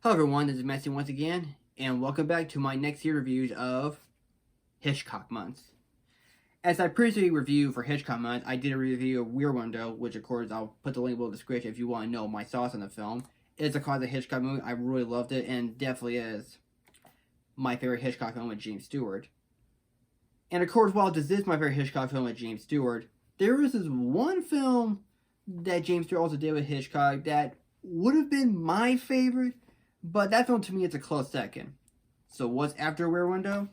Hello everyone, this is Messi once again, and welcome back to my next year reviews of Hitchcock Months. As I previously reviewed for Hitchcock Month, I did a review of Rear Window, which of course I'll put the link below the description if you want to know my thoughts on the film. It's a classic Hitchcock movie, I really loved it, and definitely is my favorite Hitchcock film with James Stewart. And of course, while this is my favorite Hitchcock film with James Stewart, there is this one film that James Stewart also did with Hitchcock that would have been my favorite, but that film to me is a close second. So what's after Rear Window?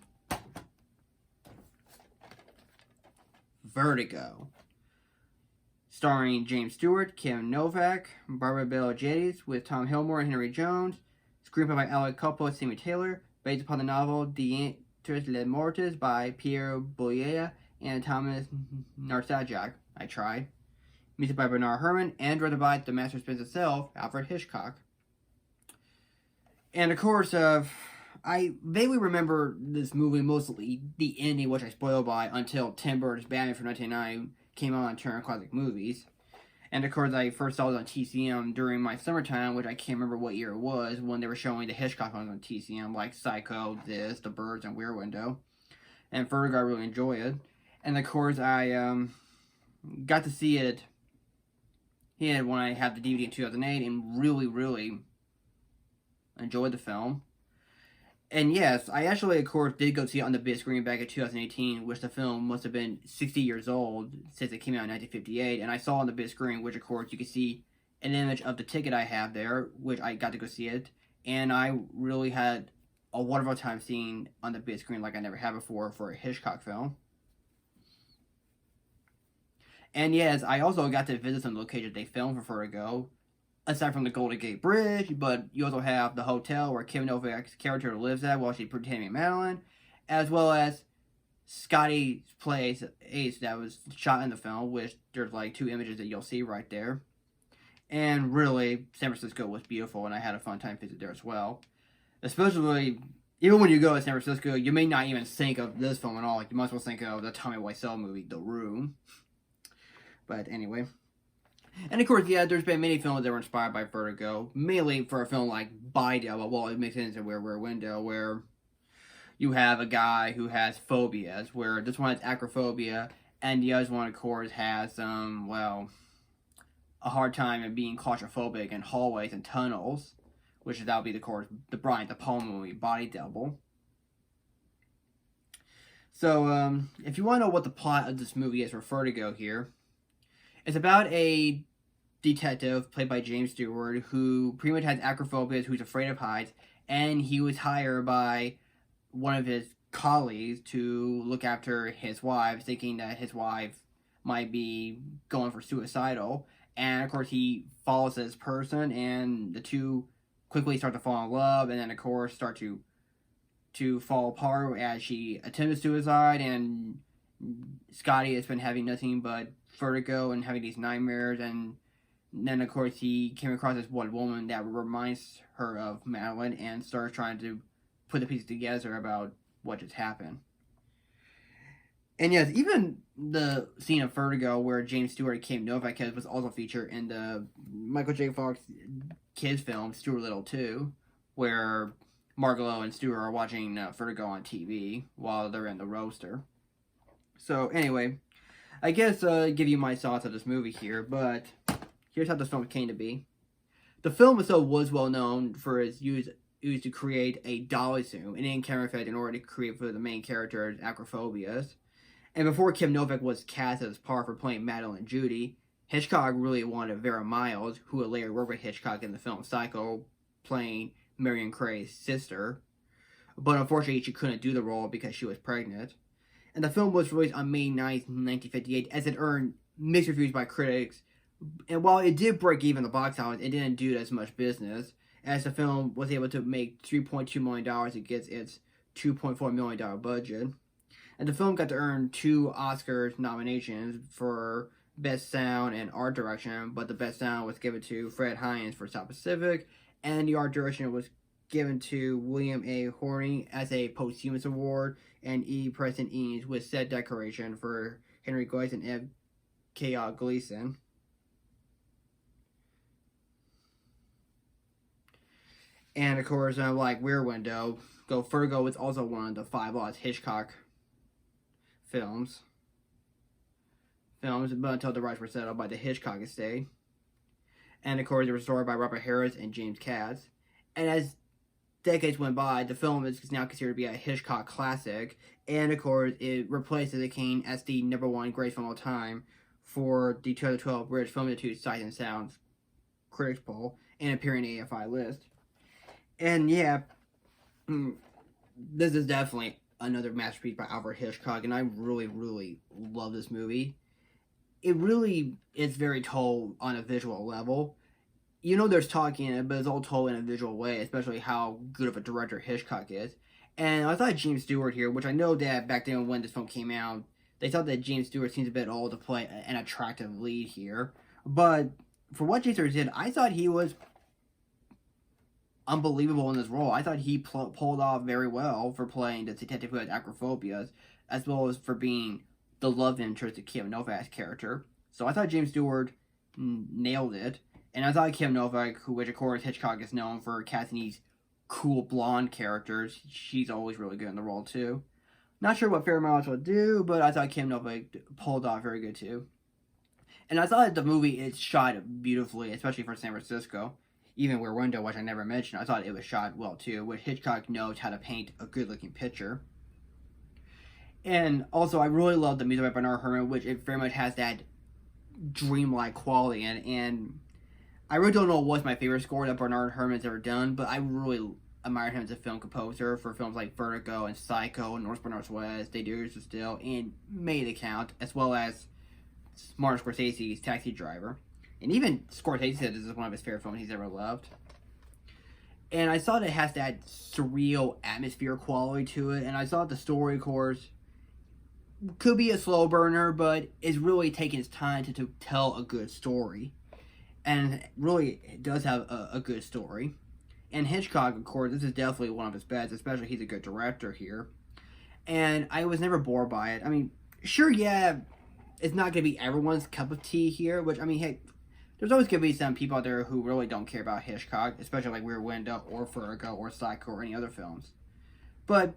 Vertigo. Starring James Stewart, Kim Novak, Barbara Bel Geddes with Tom Hilmore and Henry Jones. Screenplay by Alec Coppola and Sammy Taylor. Based upon the novel De Tres Les Mortes by Pierre Boullier and Thomas Narsajak. I tried. Music by Bernard Herrmann and directed by the master spins himself, Alfred Hitchcock. And of course, I vaguely remember this movie, mostly the ending, which I spoiled by until Tim Burton's Batman from 1999 came out on Turner Classic Movies. And of course, I first saw it on TCM during my summertime, which I can't remember what year it was, when they were showing the Hitchcock films on TCM, like Psycho, This, The Birds, and Rear Window. And Vertigo, I really enjoyed it. And of course, I got to see it when I had the DVD in 2008 and really enjoyed the film. And yes, I actually, of course, did go see it on the big screen back in 2018, which the film must have been 60 years old since it came out in 1958. And I saw on the big screen, which, of course, you can see an image of the ticket I have there, which I got to go see it. And I really had a wonderful time seeing on the big screen like I never had before for a Hitchcock film. And yes, I also got to visit some locations they filmed for Vertigo, aside from the Golden Gate Bridge, but you also have the hotel where Kim Novak's character lives at while she's pretending Madeline, as well as Scotty's place, Ace, that was shot in the film, which there's like two images that you'll see right there. And really, San Francisco was beautiful, and I had a fun time visiting there as well. Especially, even when you go to San Francisco, you may not even think of this film at all. Like, you might as well think of the Tommy Wiseau movie, The Room. But anyway. And of course, yeah, there's been many films that were inspired by Vertigo, mainly for a film like Body Double. Well, it makes sense in Rear Window, where you have a guy who has phobias, where this one has acrophobia, and the other one, of course, has, a hard time in being claustrophobic in hallways and tunnels, which that would be, of course, the Brian De Palma movie, Body Double. So, if you want to know what the plot of this movie is for Vertigo here, it's about a detective played by James Stewart who pretty much has acrophobia, who's afraid of heights, and he was hired by one of his colleagues to look after his wife, thinking that his wife might be going for suicidal. And of course, he follows this person, and the two quickly start to fall in love, and then of course start to fall apart as she attempts suicide, and Scotty has been having nothing but vertigo and having these nightmares, and then of course he came across this one woman that reminds her of Madeline and starts trying to put the pieces together about what just happened. And yes, even the scene of Vertigo where James Stewart and Kim Novak was also featured in the Michael J. Fox kids film Stuart Little 2, where Margot and Stuart are watching Vertigo on TV while they're in the roaster. So anyway, I guess give you my thoughts of this movie here, but here's how this film came to be. The film itself was well known for its use to create a dolly zoom, an in-camera effect in order to create for the main character's acrophobias. And before Kim Novak was cast as part for playing Madeline Judy, Hitchcock really wanted Vera Miles, who would later work with Hitchcock in the film Psycho, playing Marion Cray's sister. But unfortunately, she couldn't do the role because she was pregnant. And the film was released on May 9th, 1958, as it earned mixed reviews by critics. And while it did break even the box office, it didn't do as much business, as the film was able to make $3.2 million against its $2.4 million budget. And the film got to earn 2 Oscars nominations for Best Sound and Art Direction, but the Best Sound was given to Fred Hines for South Pacific, and the Art Direction was given to William A. Horning as a posthumous award, and E. Preston Eames with set decoration for Henry Goyce and Ed K. Gleason. And of course, like Rear Window, Vertigo was also one of the 5 lost Hitchcock films. But until the rights were settled by the Hitchcock estate. And of course, it was restored by Robert Harris and James Katz. And as decades went by, the film is now considered to be a Hitchcock classic. And of course, it replaces The King as the #1 greatest film of all time for the 2012 British Film Institute Sight and Sounds Critics Poll and appearing in the AFI list. And yeah, this is definitely another masterpiece by Alfred Hitchcock, and I really, really love this movie. It really is very told on a visual level. You know there's talking in it, but it's all told in a visual way, especially how good of a director Hitchcock is. And I thought James Stewart here, which I know that back then when this film came out, they thought that James Stewart seems a bit old to play an attractive lead here. But for what James Stewart did, I thought he was unbelievable in this role. I thought he pulled off very well for playing the detective who has acrophobias, as well as for being the love interest of Kim Novak's character. So I thought James Stewart nailed it. And I thought Kim Novak, which of course Hitchcock is known for casting these cool blonde characters, she's always really good in the role too. Not sure what Fairmount will do, but I thought Kim Novak pulled off very good too. And I thought the movie is shot beautifully, especially for San Francisco. Even Rear Window, which I never mentioned, I thought it was shot well too, which Hitchcock knows how to paint a good looking picture. And also, I really love the music by Bernard Herrmann, which it very much has that dreamlike quality. And I really don't know what's my favorite score that Bernard Herrmann's ever done, but I really admire him as a film composer for films like Vertigo and Psycho and North by Northwest, They Do So Still, and Made It Count, as well as Martin Scorsese's Taxi Driver. And even Scorsese said this is one of his favorite films he's ever loved. And I thought it has that surreal atmosphere quality to it, and I thought the story, of course, could be a slow burner, but is really taking its time to tell a good story. And really, it does have a good story. And Hitchcock, of course, this is definitely one of his best, especially he's a good director here. And I was never bored by it. I mean, sure, yeah, it's not going to be everyone's cup of tea here, which, I mean, hey, there's always going to be some people out there who really don't care about Hitchcock, especially like Rear Window or Vertigo or Psycho or any other films. But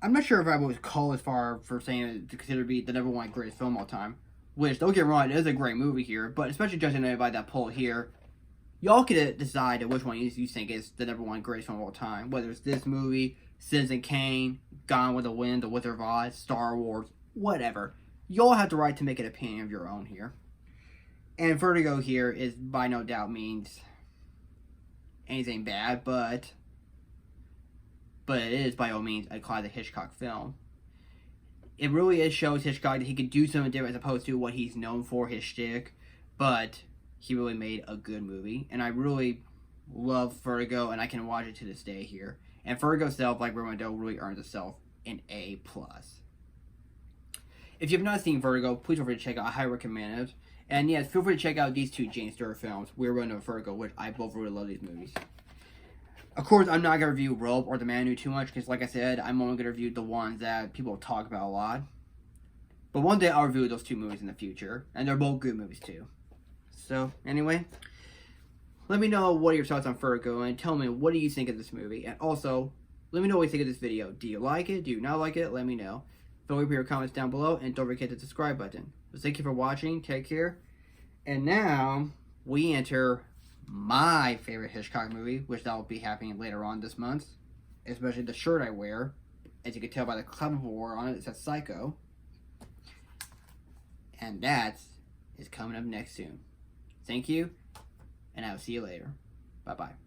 I'm not sure if I would call as far for saying it to consider to be the #1 greatest film of all time. Which, don't get me wrong, it is a great movie here, but especially judging it by that poll here, y'all could decide which one you think is the #1 greatest film of all time. Whether it's this movie, Citizen Kane, Gone with the Wind, The Wizard of Oz, Star Wars, whatever. Y'all have the right to make an opinion of your own here. And Vertigo here is by no doubt means anything bad, but it is by all means a classic Hitchcock film. It really shows Hitchcock that he could do something different as opposed to what he's known for, his shtick, but he really made a good movie. And I really love Vertigo, and I can watch it to this day here. And Vertigo itself, like Rear Window, really earns itself an A+. If you have not seen Vertigo, please feel free to check out. I highly recommend it. And yes, feel free to check out these two James Stewart films, Rear Window and Vertigo, which I both really love these movies. Of course, I'm not going to review Rope or The Man Who Knew Too Much, because like I said, I'm only going to review the ones that people talk about a lot. But one day I'll review those two movies in the future, and they're both good movies too. So, anyway, let me know what are your thoughts on Vertigo, and tell me what do you think of this movie. And also, let me know what you think of this video. Do you like it? Do you not like it? Let me know. Feel free to put your comments down below, and don't forget the subscribe button. So thank you for watching, take care, and now we enter my favorite Hitchcock movie, which that will be happening later on this month, especially the shirt I wear. As you can tell by the clapboard on it, it says Psycho. And that is coming up next soon. Thank you, and I will see you later. Bye-bye.